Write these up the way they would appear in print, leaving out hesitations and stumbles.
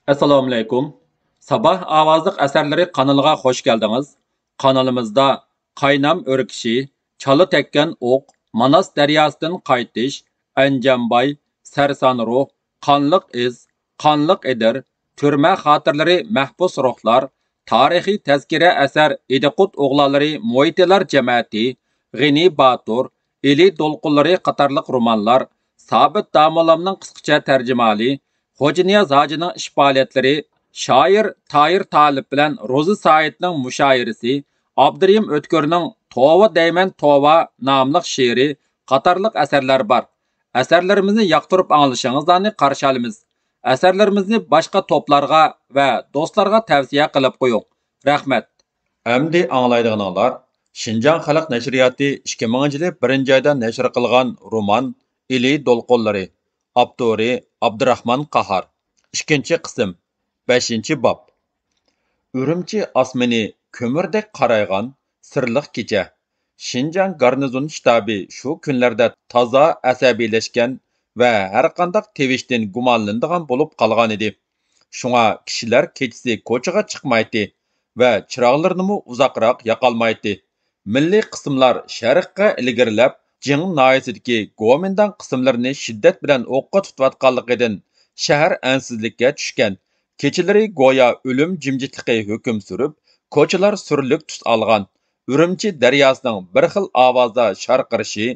Assalomu alaykum. Sabah ovozliq asarlari kanaliga hoş geldiniz. Kanalımızda Qaynam örkişi, Çalı tekkan o'q, Manas daryosidan qaytish, Anjambay, Sarson ruh, Qanliq iz, Qanliq edir, Turma xotirlari mahbus ruhlar, tarixiy tazkira asar Ediqut o'g'lonlari Mo'ytilar jamiyati, G'ini Batur, Eli to'lqinlari qatorliq romanlar, Sabit Damolamning qisqacha tarjimali, Xo'janiyoz hojining ish faoliyatlari, shoir Toyir Talib bilan Ro'zi Saidning mushoirasi, Abdurahim O'tkirning Tova deyman Tova nomli she'ri qatorliq asarlar bor. Asarlarimizni yoqtirib anglishingizni qarshi olamiz. Asarlarimizni boshqa to'plarga va do'stlarga tavsiya qilib qo'ying. Rahmat. Endi anglaydiganlar Şinjan Xalq Nashriyati 2000-yili 1-oyda nashr qilgan roman Ili Dolqonlari. Abduri Abdurahman Qahar. 2-qism. 5-bob. Ürümçi osmoni ko'mirdek qaraygan sirliq kecha. Şinjan garnizon shtabi shu kunlarda toza asabiylashgan va har qanday tevishdan gumonlanadigan bo'lib qolgan edi. Shunga kishilar kechasi ko'chaga chiqmaydi va chiroqlarni uzoqroq yoqolmaydi. Milliy qismlar sharqqa ilgarilab, Jing noyasidagi Gomindan qismlarini shiddat bilan o'qqa tutayotganligidan shahar ansizlikka tushgan. Kechalari go'yo o'lim jimjitligi hukm surib, ko'chalar surlik tus olgan. Urumchi daryosining bir xil ovozda sharqirishi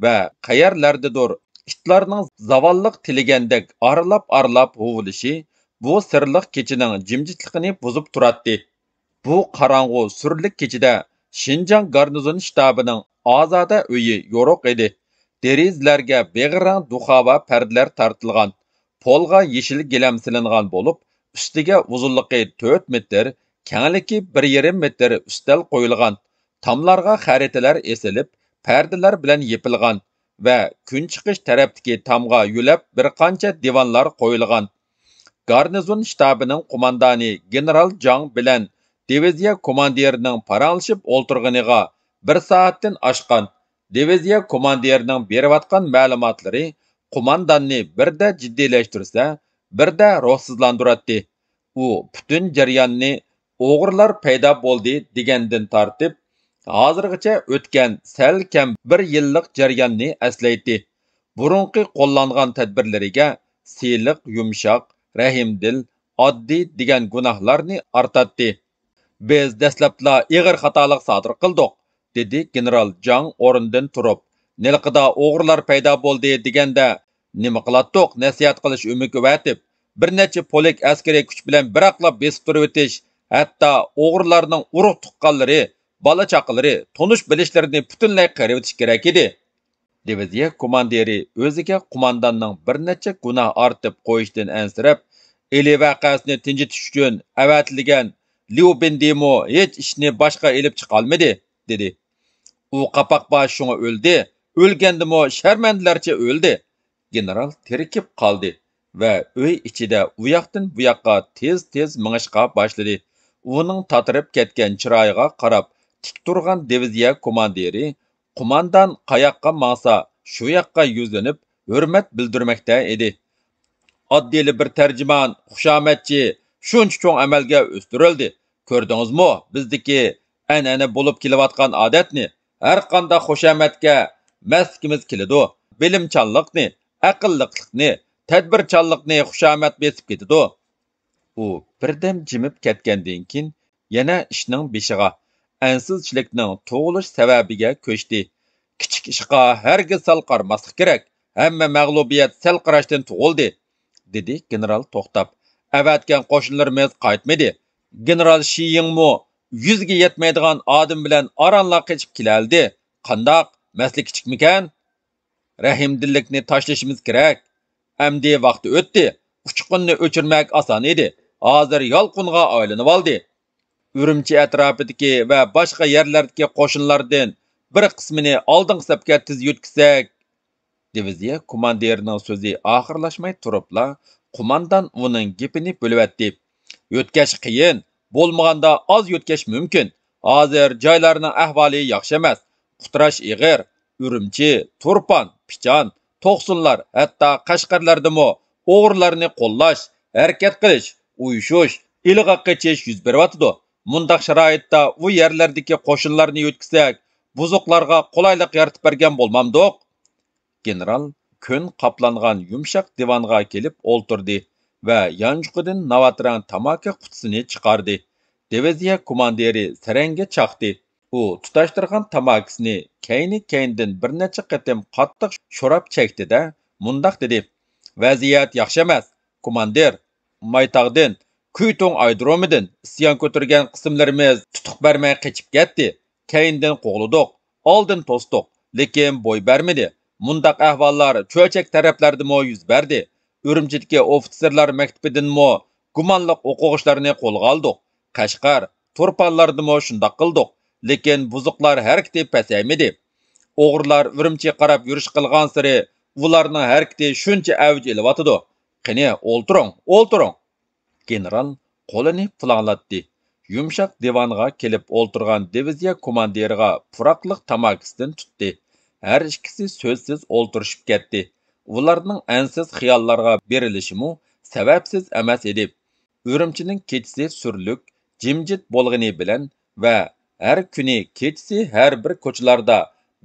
va qayerlardadir itlarning zavolliq tiligandek arlab huvilishi bu sirliq kechining jimjitligini buzib turadi. Bu qorong'u surlik kechida Şinjan garnizon shtabining ozoda uyi yo'q edi. Derizlarga beg'irang duxova pardalar tortilgan. Polga yeshil gilam silingan bo'lib, ustiga uzunligi 4 metr, kengligi 1,5 metr ustal qo'yilgan. Tomlarga xaritalar esilib, pardalar bilan yepilgan va kun chiqish tarafdagi tomga yo'lab bir qancha divonlar qo'yilgan. Garnizon shtabining qo'mondoni general Jang bilan diviziya komandirining paranglashib o'ltirganiga 1 soatdan oshgan. Diviziya komandirining berayotgan ma'lumotlari qo'mondonni birda jiddiylashtirsa, birda ruhsizlantiradi. U butun jarayonni o'g'irlar paydo bo'ldi degandan tortib, hozirgacha o'tgan salkam 1 yillik jarayonni eslaydi. Burunqi qo'llangan tadbirlariga siyliq, yumshoq, rahimdil, oddiy degan gunohlarni artatdi. Biz dastlabla ig'ir xatolik sodir qildik, dedi general Jang o'rnidan turib. Nilqida o'g'irlar paydo bo'ldi deganda nima qilatdiq? Nasihat qilish umidi vatib, bir necha polik askariy kuch bilan biroqlab besib turib o'tish, hatto o'g'irlarning urug' tuqqanlari, bola chaqalari, tonish bilishlarini butunlay qirib o'tish kerak edi. Diviziya komandiri o'ziga qo'mondonning bir necha gunoh ortib qo'yishdan ansirab, eli vaqasini tinchitish uchun avatilgan Liu Bindimo hech ishni boshqa elib chiqolmadi, dedi. U qapoq bosh shunga o'ldi, o'lgandimi sharmandalarcha o'ldi. General tirikib qoldi va uy ichida u yoqdan bu yoqqa tez mingishqa boshladi. Uning tatirib ketgan chiroyiga qarab tik turgan diviziya komandiri qo'mondan qayoqqa mangsa shu yoqqa yuzlanib hurmat bildirmoqda edi. Oddiy bir tarjimon, xushomadchi shuncha cho'ng amalga o'stirildi. Ko'rdingizmi, bizdagi an'ana bo'lib kelayotgan odatni? Har qanday xushomadga masligimiz keladi. Bilimchanlikni, aqlliqlikni, tadbirchanlikni xushomad besib ketadi. U birdam jimib ketgandan keyin yana ishning beshiga, ansizchilikning tug'ilish sababiga ko'chdi. Kichik ishqa hargiz sal qarmaslik kerak. Hamma mag'lubiyat sal qarashdan tug'ildi, dedi general to'xtab. Avatgan qo'shinlarimiz qaytmadi. General Shiyingmo 100 ga yetmaydigan odam bilan aranla qochib keldi. Qandoq? Masli kichikmikan? Rahimdillikni tashlashimiz kerak. Amdi vaqti o'tdi. Uchqunni o'chirmak oson edi. Hozir yolqinga aylanib oldi. Urumchi atrofidagi va boshqa yerlardagi qo'shinlardan bir qismini oldingi safga tez yutkizsak, diviziya komandirining so'zi oxirlashmay turibla, qo'mondan uning gapini bo'libdi. Yo'tkash qiyin, bo'lmaganda oz yo'tkash mumkin. Hozir joylarning ahvoli yaxshi emas. Qutirash ig'ir, Urumchi, Turpan, Pichan, To'qsunlar, hatto Qashqarlardami o'g'irlarni qo'llash, harakat qilish, uyushush, ilg'a qichish yuz beryapti. Mundaq sharoitda u yerlardagi qo'shinlarni yo'tkizsak, buzuqlarga qulaylik yaratib bergan bo'lmamdiq. General kun qaplangan yumshoq divanga kelib o'ltirdi va yanchuqidan navatirang tamaki qutisini chiqardi. Diviziya komandiri saranga chaqdi. U tutashtirgan tamakisini kayni-kayndan bir necha qatim qattiq sho'rab chekdi-da, mundaq dedi: "Vaziyat yaxshi emas, komandir. Maytag'dan kuytung aydromidin isyon ko'targan qismlarimiz tutuq bermay qochib ketdi. Kayndan qo'g'lidiq, oldin to'sdiq, lekin bo'y bermadi. Mundaq ahvollar cho'chak taraflardimi yuz berdi. Urumchidagi ofitserlar maktabidinmi gumonliq o'quvchilarni qo'lga oldik. Qashqar, Turpanlardimi shundoq qildik. Lekin buzuqlar harakati pasaymadi. O'g'rilar Urumchiga qarab yurish qilgan sari ularning harakati shuncha avj olyotidi. Qani o'ltiring, o'ltiring." General qo'lini pulanglatdi. Yumshoq divanga kelib o'ltirgan diviziya komandiriga puraqliq tamakisidan tutdi. Her ikkisi so'zsiz o'ltirishib ketdi. Ularning ansiz xiyollarga berilishimi sababsiz emas edi. Urumchining kechasi surlik, jimjit bo'lgani bilan va har kuni kechasi har bir ko'chalarda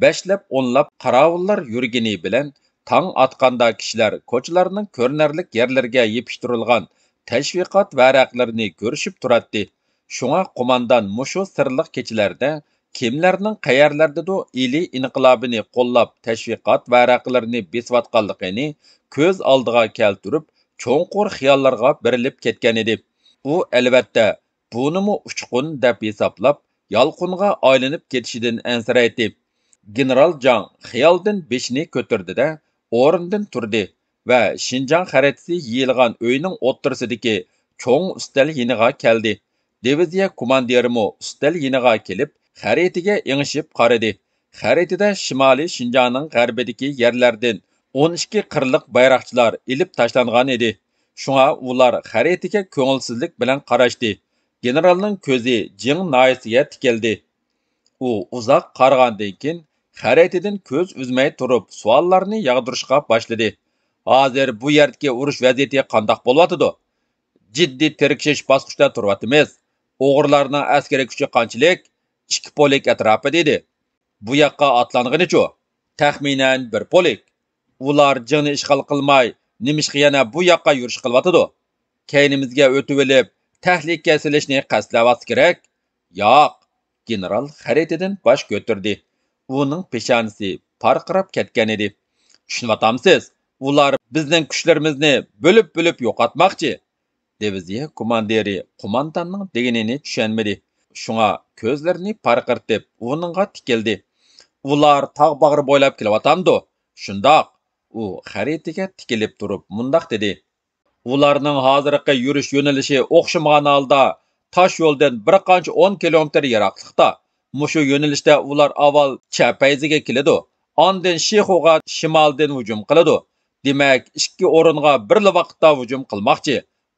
5lab 10lab qarovullar yurgani bilan tong atqanda kishilar ko'chalarning ko'rinarlik yerlarga yepishtirilgan tashviqot varaqlarini ko'rishib turadi. Shunga qo'mondan mushu sirliq kechalarda kimlarning qayerlardadir ili inqilobini qo'llab tashviqot varaqlarini besiyotganligini ko'z oldiga keltirib cho'nqur xiyollarga berilib ketgan edi. U albatta bunimi uchqun deb hisoblab yolqinga aylanib ketishidan ansiraydi. General Jang xiyoldan beshini ko'tardi-da, o'rnidan turdi va Shinjang xaritasi yeyilgan uyning o'ttirisidagi cho'ng ustal yiniga keldi. Diviziya komandirimi ustal yiniga kelib xaritaga engishib qaradi. Xaritada Shimoliy Shinjongning g'arbidagi yerlardan 12 qirliq bayroqchilar ilib tashlangan edi. Shunga ular xaritaga ko'ngilsizlik bilan qarashdi. Generalning ko'zi Jing noyasiga tikildi. U uzoq qaragandan keyin xaritadan ko'z uzmay turib savollarni yog'dirishga boshladi. Hozir bu yerdagi urush vaziyati qanday bo'lyotidi? Jiddiy tirkish bosqichda turyapmiz. O'g'irlarning askari kuchi qanchalik? 2 polik atrofi dedi. Bu yoqqa atlang'inichu taxminan 1 polik. Ular jingni ishg'ol qilmay, nimishqa yana bu yoqqa yurish qilyotidi. Kaynimizga o'tib olib, tahlika silishni qasdlavasi kerak. Yo'q, general xaritadan bosh ko'tardi. Uning peshonasi parqirab ketgan edi. Tushunyapsiz? Ular bizning kuchlarimizni bo'lib yo'qotmoqchi. Diviziya komandiri qo'mondanning deganini tushunmadi. Shunga ko'zlarini parqirtib, uningga tikildi. Ular tog' bag'ri bo'ylab kelyapti. Shundoq, u xaritaga tikilib turib mundaq dedi: "Ularning hozirgi yurish yo'nalishi o'xshamagan holda tosh yo'ldan bir qancha 10 kilometr yiroqlikda. Mushu yo'nalishda ular avval Chapayziga keladi, ondan Shixoga shimoldan hujum qiladi. Demak, ikki o'ringa bir vaqtda hujum qilmoqchi.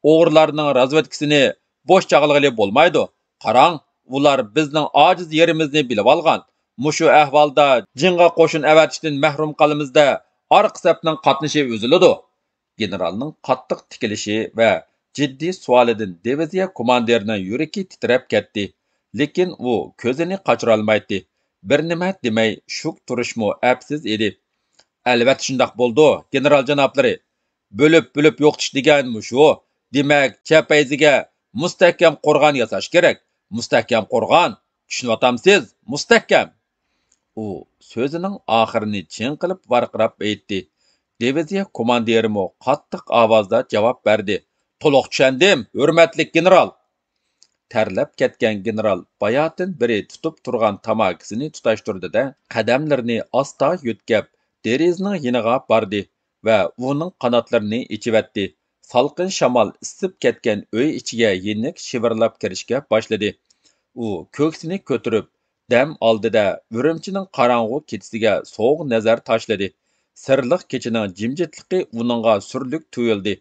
O'g'rilarning razvedkasini bo'sh chaqilg'ili bo'lmaydi. Qarang, ular bizning ojiz yerimizni bilib olgan. Mushu ahvolda jinga qo'shin avatishdan mahrum qolamizda orqa safning qatnashi uziladi." Generalning qattiq tikilishi va jiddiy savolidan diviziya komandirining yuragi titrab ketdi. Lekin u ko'zini qochira olmaydi. Bir nima demay shuk turishmi afsiz edi. "Albatta shundoq bo'ldi, general janoblari. Bo'lib yo'qtish deganmi shu? Demak, Chapayziga mustahkam qo'rg'on yasash kerak. Mustahkam qo'rg'on. Tushunyapsiz? Mustahkam." U so'zining oxirini chin qilib varqirab aytdi. Diviziya komandirimi qattiq ovozda javob berdi: "To'liq tushundim, hurmatli general." Terlab ketgan general bayotin biri tutib turgan tamakisini tutashtirdi-da, qadamlarini asta yo'tkab, derizning yiniga bordi va uning qanotlarini ichivatdi. Salqin shamol isib ketgan uy ichiga yenik shivirlab kirishga boshladi. U ko'ksini ko'tarib, dam oldida Urumchining qorong'u kechasiga so'g' nazar tashladi. Sirliq kechining jimjitligi uningga surlik tuyuldi.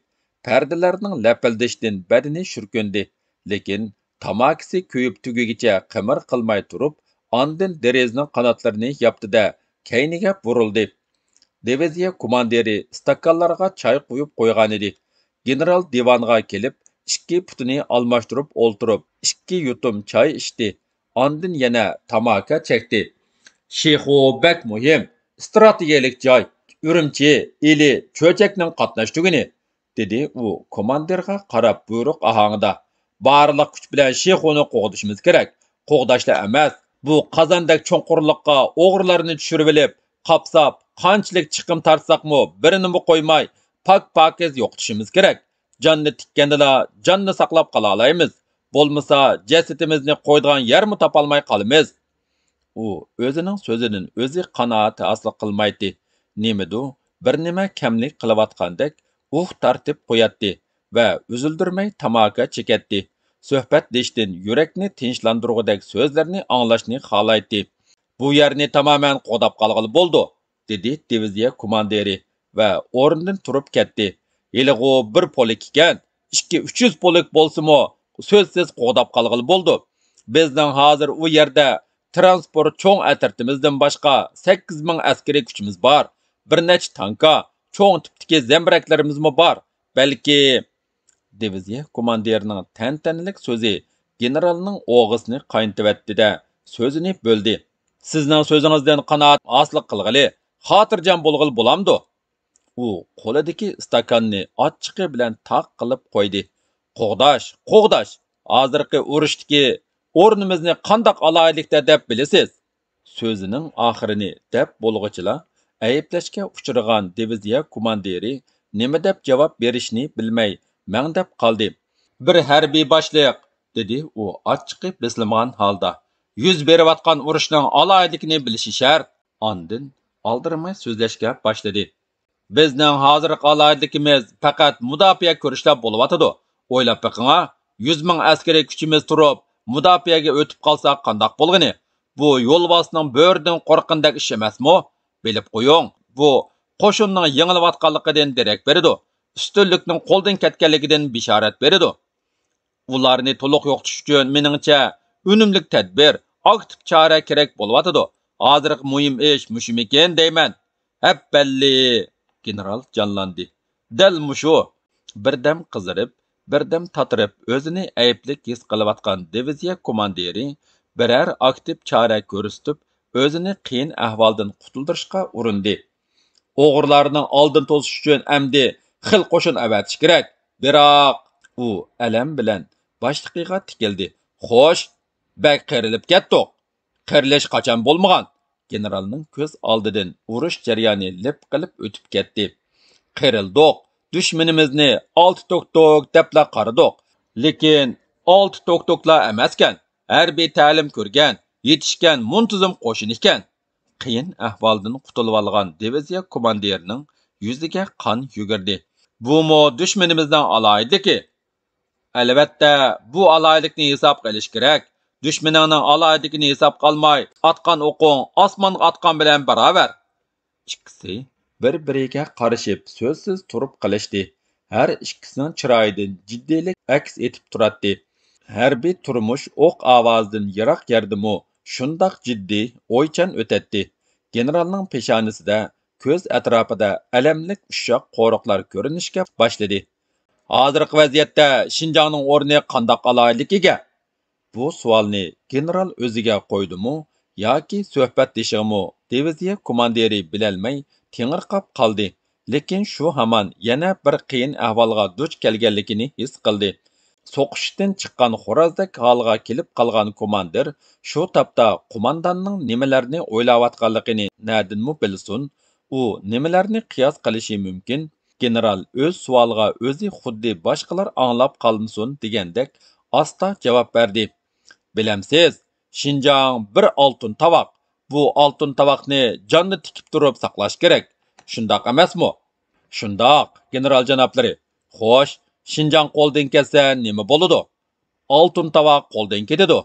Perdalarning lapildishdan badani shurkundi. Lekin tamakisi kuyib tugigicha qimir qilmay turib, ondan derizning qanotlarini yopdi-da, kayniga burildi. Diviziya komandiri stakanlarga choy quyib qo'ygan edi. General divanga kelib, ikki putini almashtirib o'ltirib, 2 yutum choy ichdi. Ondan yana tamaka chekdi. Shexu bak muhim, strategik joy. Urumchi, Ili, Cho'chakning qatnashdugini, dedi u komandirga qarab buyruq ahangida. Barliq kuch bilan Shexuni qo'g'dishimiz kerak. Qo'g'dashlar emas, bu qozondek cho'nqurliqqa o'g'rilarni tushirib olib, qapsab, qanchalik chiqim tartsaqmi, birini qo'ymay, pak-pakiz yo'qotishimiz kerak. Jonni tikkandila jonni saqlab qola olamiz. Bo'lmasa, jasadimizni qo'ydigan yermi topolmay qolamiz. U o'zining so'zidan o'zi qanoat hosil qilmaydi. Nimidu bir nima kamlik qilayotgandek tartib qo'yatdi va uzildirmay tamaka chekatdi. Suhbat deshtin yurakni tinchlantirgudek so'zlarni anglashni xohlaydi. Bu yerni tamoman qo'dab qolg'ili bo'ldi, dedi diviziya komandiri va o'rnidan turib ketdi. Yiligu bir polik ekan, 200-300 polik bo'lsa-mu, so'zsiz qo'dab qolg'ili bo'ldi. Bizning hozir u yerda transport cho'ng atirtimizdan boshqa 8000 askariy kuchimiz bor. Bir necha tanka, cho'ng tipdagi zambiraklarimiz bor. Balki diviziya komandirining tantanalik so'zi generalning og'zini qayntibatdi-da, so'zini bo'ldi. Sizning so'zingizdan qanoat hosil qilg'ili, xotirjam bo'lg'il bo'lamdi. U qo'lidagi stakanni ochiqi bilan taq qilib qo'ydi. Qo'g'dash, hozirgi urushdagi o'rnimizni qandoq alaylikda deb bilasiz. So'zining oxirini deb bo'lg'ichila ayblashga uchragan diviziya komandiri nima deb javob berishni bilmay mangdab qoldi. Bir harbiy boshliq, dedi u ochiqi bislimagan holda. Yuz berayotgan urushning alaylikini bilishi shart. Ondan oldirmay so'zlashga boshladi. Bizning hozirgi alaylikimiz faqat mudofaa ko'rishlab bo'lyotidi. O'ylab baqinga, 100 ming askariy kuchimiz turib, mudofaaga o'tib qolsa qandoq bo'lg'ini? Bu yo'lbosning bo'rdan qo'rqindak ish emasmi? Bilib qo'ying, bu qo'shinning yengilayotganligidan derak beradi. Ustunlikning qo'ldan ketganligidan bishorat beradi. Ularni to'liq yo'qotish uchun meningcha unumli tadbir, aktiv chora kerak bo'lyotidi. Hozirgi muhim ish mushimikin deyman. Habballi, general jonlandi. Dal mushu. Birdam qizirib, birdam tatirib o'zini ayblik his qilayotgan diviziya komandiri birer aktiv chora ko'rsatib, o'zini qiyin ahvoldan qutuldirishga urindi. O'g'irlarning oldin to'sish uchun amdi xil qo'shin avatish kerak. Biroq u alam bilan boshliqiga tikildi. Xo'sh, bak qirilib ketdik. Qirilish qachon bo'lmagan? Generalning ko'z oldidan urush jarayoni lip qilib o'tib ketdi. Qirildik. Düşmanimizni 6 tok debla qaradik. Lekin 6 toklar emaskan. Harbiy ta'lim ko'rgan, yetishgan muntizam qo'shin ekan. Qiyin ahvoldan qutulib olgan diviziya komandirining yuziga qon yugurdi. Bu düşmanimizdan alaydiki. Albatta, bu alaylikni hisob qilish kerak. Düşmanning alaylikini hisob qilmay, atgan o'qing osmonga atgan bilan barobar. Ikkisi bir-biriga qarashib so'zsiz turib qilishdi. Har ikkisining chiroyidan jiddiylik aks etib turadi. Harbiy turmush o'q ovozidan yiroq yerdimi, shundoq jiddiy, o'ychan o'tadi. Generalning peshonasida, ko'z atrofida alamlik ushoq qo'riqlar ko'rinishga boshladi. Hozirgi vaziyatda Shinjongning o'rni qandoq alayligiga? Bu savolni general o'ziga qo'ydimi yoki suhbatdeshimi? Diviziya komandiri bilolmay tengirqab qoldi. Lekin shu hamon yana bir qiyin ahvolga duch kelganligini his qildi. So'qishdan chiqqan xo'rozdek holga kelib qolgan komandir shu topda qo'mondonning nimalarni o'ylayotganligini nadinmi bilsin? U nimalarni qiyos qilishi mumkin? General o'z savoliga o'zi xuddi boshqalar anglab qolmasin degandek asta javob berdi. Bilamsiz, Shinjong bir oltin tovoq. Bu oltin tovoqni jonni tikib turib saqlash kerak. Shundoq emasmi? Shundoq, general janoblari. Xo'sh, Shinjong qo'ldan ketsa nima bo'ladi? Oltin tovoq qo'ldan ketadi.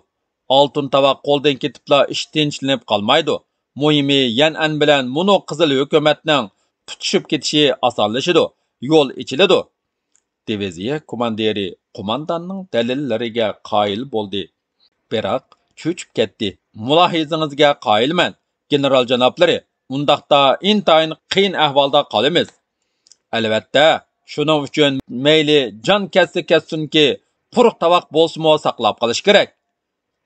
Oltin tovoq qo'ldan ketibla ish tinchlanib qolmaydi. Muhimi Yan'an bilan Muno qizil hukumatning tutishib ketishi osonlashadi, yo'l ichiladi. Diviziya komandiri qo'mondonning dalillariga qoyil bo'ldi. Biroq cho'chib ketdi. Mulohizingizga qoyilman, general janoblari. Undaqda intayin qiyin ahvolda qolamiz. Albatta, Shuning uchun mayli jon ketsinki, quruq tovoq bo'lsa-mo saqlab qolish kerak.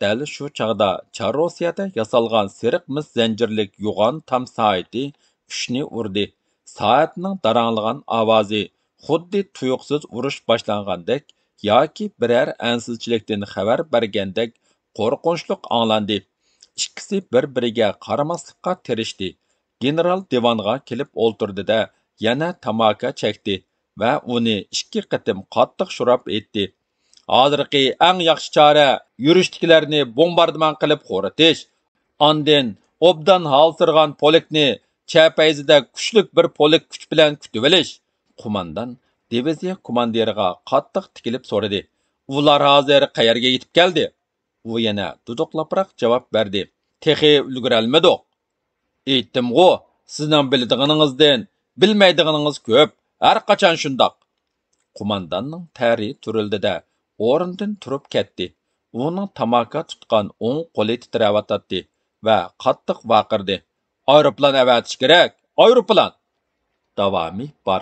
Dәл shu chaqda Charosiyada yasalgan siriq mis zanjirlik yo'g'on tam soati 3ni urdi. Soatning daranglagan ovozi xuddi tuyuqsiz urush boshlangandek yoki biror ansizchilikdan xabar bergandek qo'rqinchliq anglandi. Ikkisi bir-biriga qaramaslikqa tirishdi. General divanga kelib o'ltirdi-da, yana tamaka chekdi va uni 2 qatim qattiq shurab etdi. Hozirgi eng yaxshi chora yurishdikilarni bombardimon qilib qo'ritish. Ondan obdan halsirgan polkni chapayzida kuchlik bir polk kuch bilan kutib olish. Qo'mondan diviziya komandiriga qattiq tikilib so'radi. Ular hozir qayerga yetib keldi? U yana duduqlabroq javob berdi. Texi ulgurolmadik. Aytdim-ku, sizning biladiganingizdan bilmaydiganingiz ko'p. Har qachon shundoq. Qo'mondanning tari turildi-da, o'rnidan turib ketdi. Uning tamaka tutgan o'ng qo'li titrayotdi va qattiq vaqirdi. Aeroplan avatish kerak, aeroplan. Davomi bor.